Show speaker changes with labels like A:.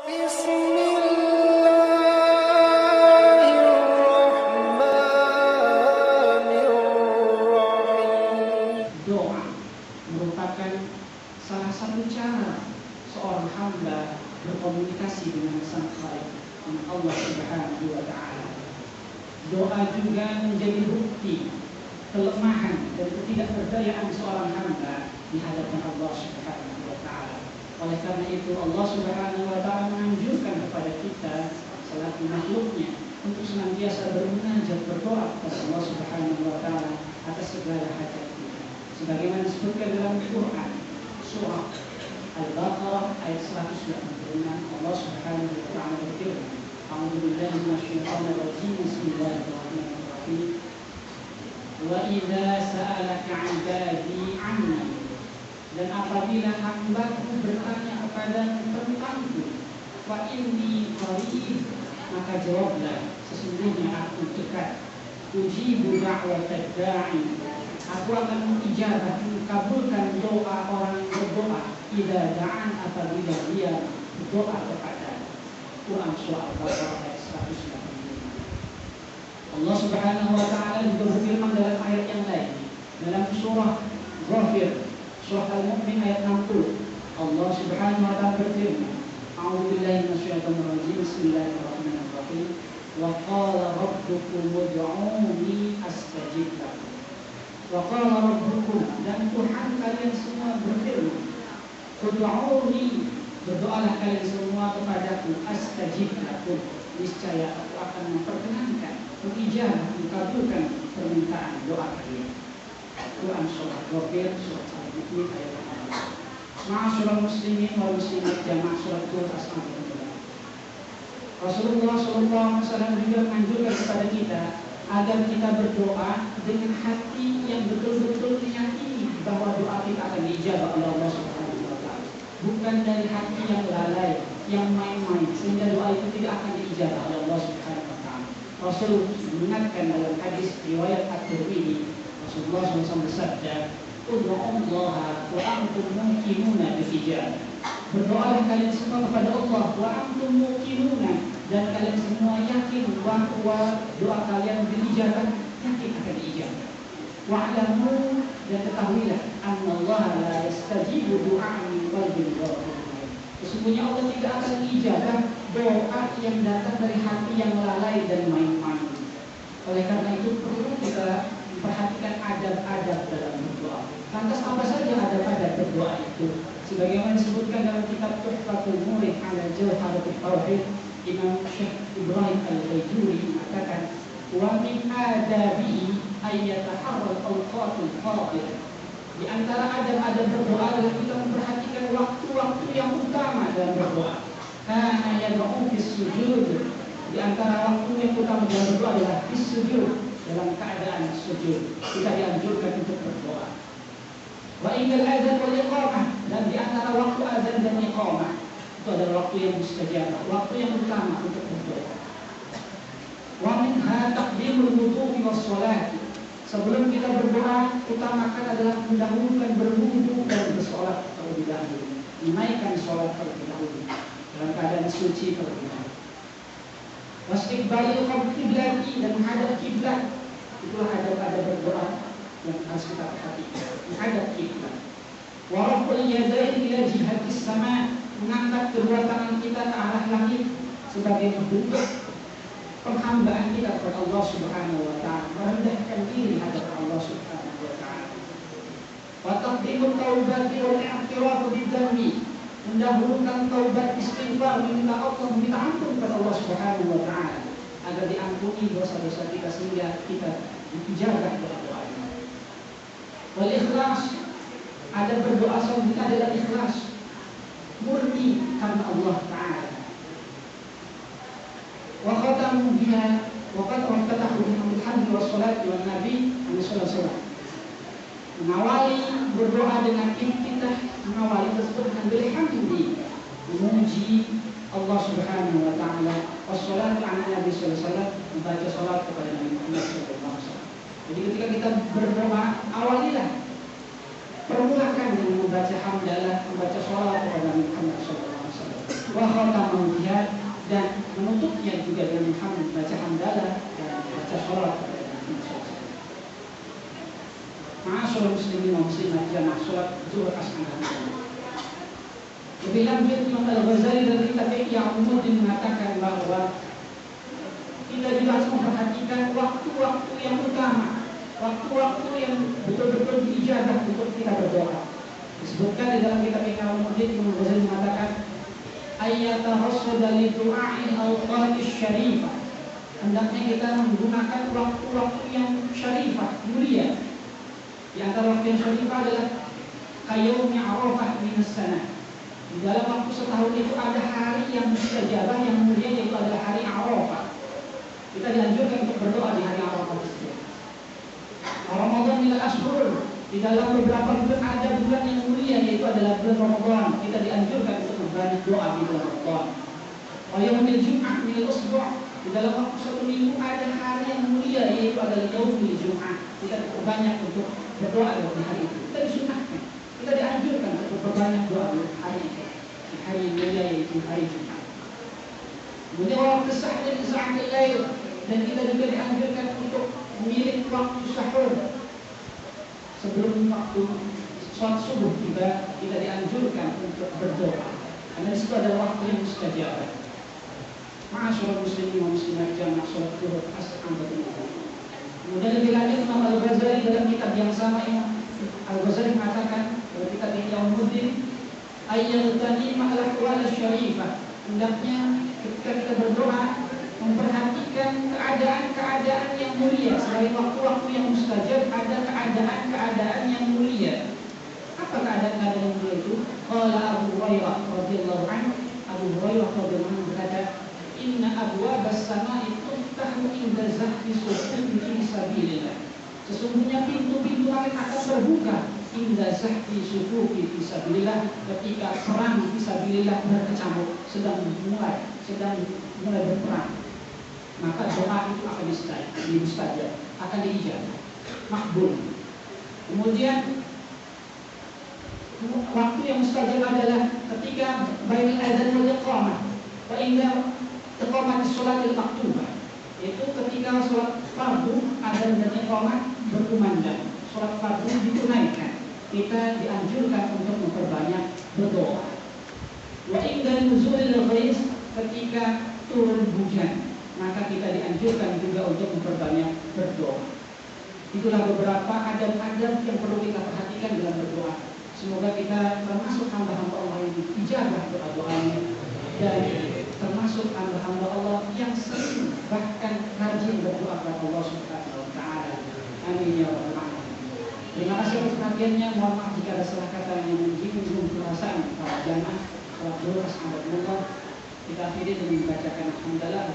A: Bismillahirrahmanirrahim.
B: Doa merupakan salah satu cara seorang hamba berkomunikasi dengan Sang Khalik, dengan Allah Subhanahu wa Ta'ala. Doa juga menjadi bukti kelemahan dan ketidakberdayaan seorang hamba di hadapan Allah Subhanahu wa Ta'ala. Oleh karena itu Allah Subhanahu wa Ta'ala menganjurkan kepada kita selaku makhluknya untuk senantiasa bermunajat, berdoa kepada Allah Subhanahu wa Ta'ala atas segala hajat kita. Sebagaimana disebutkan dalam Quran surah Al-Baqarah ayat 196, Allah Subhanahu wa Ta'ala berfirman, A'udzu billahi minasyaitonir rajim, Bismillahirrahmanirrahim. Wa idza sa'alaka 'ibadi 'anni, dan apabila hambaku bertanya kepadamu tentangku, fa inni qarib, maka jawablah, sesungguhnya aku dekat. Ujibu da'watad da'i, aku akan mengijabah, mengabulkan doa orang yang berdoa. Idza da'an, apabila dia berdoa kepada. Quran surah Al-Baqarah ayat 185. Allah Subhanahu wa Ta'ala juga berfirman dalam ayat yang lain dalam surah Ghafir, surah Al-Mu'min ayat 60. Allah Subhanahu wa Ta'ala berfirman, A'udzu billahi minasyaitonir rajim, Bismillahirrahmanirrahim. Wa qala rabbukum ud'uni astajib lakum. Wa qala rabbukum, dan Tuhan kalian semua berfirman, ud'uni, berdoalah kalian semua kepadaku, astajib lakum, niscaya aku akan memperkenankan, mengijabah, mengabulkan permintaan doa kalian. Quran surah Ghafir, surah Al-Mu'min ayat 16. Ma'asyiral muslimin wal muslimat, jamaah surat Al-Asr. Rasulullah SAW juga menganjurkan kepada kita agar kita berdoa dengan hati yang betul-betul meyakini bahwa doa kita akan dijawab oleh Allah Subhanahu wa Ta'ala. Bukan dari hati yang lalai, yang main-main, sehingga doa itu tidak akan dijawab oleh Allah Subhanahu wa Ta'ala. Rasul mengingatkan dalam hadis riwayat At-Tirmidzi, Rasulullah SAW bersabda, "Ud'u Allah wa antum muqinuna bil ijabah." Berdoalah kalian semua kepada Allah wa antum muqinuna, dan kalian semua yakin bahwa doa kalian diijabah, yakin akan diijabah. Wa'lamu, dan ketahuilah, annallaha la yastajibu du'a min qalbin ghafil. Sesungguhnya Allah tidak akan diijabah doa yang datang dari hati yang lalai dan main-main. Oleh karena itu perlu kita perhatikan adab-adab dalam berdoa. Lantas apa saja adab-adab berdoa itu? Sebagaimana disebutkan dalam kitab Tuhfatul Murid ala Jawharatul Tauhid, Imam Syekh Ibrahim Al-Bajuri mengatakan, wa min adabihi ayyataharral awqatul fadilah. Di antara adab-adab berdoa adalah kita memperhatikan waktu-waktu yang utama dalam berdoa. Kana yad'u fis sujud. Di antara waktu yang utama dalam berdoa adalah fis sujud, dalam keadaan sujud. Kita dianjurkan untuk berdoa. Wa indal adzan wal iqamah, dan di antara waktu azan dan iqamah itu adalah waktu yang mustajab, waktu yang utama untuk berdoa. Wa minha taqdimul wudu'i was shalat. Sebelum kita berdoa, utamakan adalah mendahulukan berwudu dan bersolat terlebih dahulu. Menaikkan sholat terlebih dahulu dalam keadaan suci terlebih dahulu. Wastiqbalil qiblati, dan menghadap kiblat. Itulah adab-adab berdoa yang harus kita perhatikan. Menghadap kiblat. Wa raf'ul yadayn ila jihatis sama, mengangkat kedua tangan kita ke arah langit sebagai bentuk penghambaan kita kepada Allah Subhanahu wa Ta'ala, merendahkan diri hadapan Allah Subhanahu wa Ta'ala. Wa taqdimut taubati wal i'tiraf bidz-dzambi, mendahulukan taubat, istighfar, meminta Allah, meminta ampun kepada Allah Subhanahu wa Ta'ala agar diampuni dosa-dosa kita sehingga kita dijabah doa-doanya. Wal ikhlas, ada berdoa selanjutnya adalah ikhlas, murni karena Allah Ta'ala. Wa khatamu biha wa qad waqatahu bil hamdi was salati wan nabi sallallahu alaihi wasallam. Mengawali berdoa dengan iftitah, mengawali tersebut dengan bilhamdi, memuji Allah Subhanahu wa Ta'ala, wassalatu ala nabi sallallahu alaihi wasallam, membaca salat kepada Nabi Muhammad sallallahu alaihi wasallam. Jadi ketika kita berdoa, awalilah, permulakan dengan membaca hamdalah, membaca salat kepada Nabi Muhammad sallallahu alaihi wasallam. wa khatamul jihad, dan menutupnya juga dengan baca hamdalah dan baca sholat kepada Nabi SAW. Ma'asyiral muslimin wa muslimat jamaah sholat zuhur asar maghrib. Lebih lanjut Imam Al-Ghazali dalam kitab Ihya Ulumuddin mengatakan bahwa kita juga harus memperhatikan waktu-waktu yang utama, waktu-waktu yang betul-betul diijabah untuk kita berdoa. Disebutkan di dalam kitab Ihya Ulumuddin, Imam Al-Ghazali mengatakan ayyatahassada li du'a'il awqatis syarifah. Hendaknya kita menggunakan waktu-waktu yang syarifah, mulia. Di antara waktu yang syarifah adalah qayaumi Arafah minas sanah. Di dalam waktu setahun itu ada hari yang mustajabah yang mulia, yaitu adalah hari Arafah. Kita dianjurkan untuk berdoa di hari Arafah tersebut. Ramadan minal ashhur, di dalam beberapa bulan ada bulan yang mulia, yaitu adalah bulan Ramadan. Kita dianjurkan untuk berbanyak doa di bulan Ramadan. Yaumul Jum'ah minal usbu', di dalam waktu satu minggu ada hari yang mulia, yaitu adalah Yaumul Jum'ah. Kita berbanyak untuk berdoa di hari itu. Kita disunahkan, kita dianjurkan untuk berbanyak doa di hari itu, di hari yang mulia, yaitu hari Jumat. Kemudian waktu sahur dan sa'atul lail, dan kita juga dianjurkan untuk memilih waktu sahur sebelum waktu sholat subuh tiba. Kita dianjurkan untuk berdoa karena disitu adalah waktu yang mustajabah. Ma'asyiral muslimin wa muslimat jamaah sholat zuhur asar maghrib. Kemudian lebih lanjut Imam Al-Ghazali dalam kitab yang sama, Imam Al-Ghazali mengatakan dalam kitab Ihya Ulumuddin, ayyatani ma'al ahwal syarifah. Hendaknya ketika kita berdoa memperhatikan keadaan-keadaan yang mulia. Selain waktu-waktu yang mustajab, ada keadaan-keadaan yang mulia. Apa keadaan-keadaan yang mulia itu? Qala Abu Hurairah radhiyallahu anhu, Abu Hurairah radhiyallahu anhu berkata, inna abwabas sama'i tuftahu inda zahfi sufufi fi sabilillah. Sesungguhnya pintu-pintu langit akan terbuka inda zahfi sufufi fi sabilillah, ketika perang fi sabilillah berkecamuk, sedang mulai berperang. Maka doa itu akan mustajab, akan diijabah, makbul. Kemudian waktu yang mustajab adalah ketika bainal adzan wal iqamah, wa inda iqamati sholatil maktubah, yaitu ketika sholat fardu adzan dan iqamah berkumandang, sholat fardu ditunaikan, kita dianjurkan untuk memperbanyak berdoa. Wa inda nuzulil ghaiz, ketika turun hujan, maka kita dianjurkan juga untuk memperbanyak berdoa. Itulah beberapa adab-adab yang perlu kita perhatikan dalam berdoa. Semoga kita termasuk hamba-hamba Allah yang dijabah doa-doanya, dan termasuk hamba-hamba Allah yang sering bahkan rajin berdoa kepada Allah Subhanahu wa taala. Amin ya rabbal alamin. Terima kasih atas perhatiannya. Mohon maaf jika ada salah kata yang menyinggung perasaan para jamaah. Sholat zuhur asar maghrib. Kita akhiri dengan membacakan alhamdulillah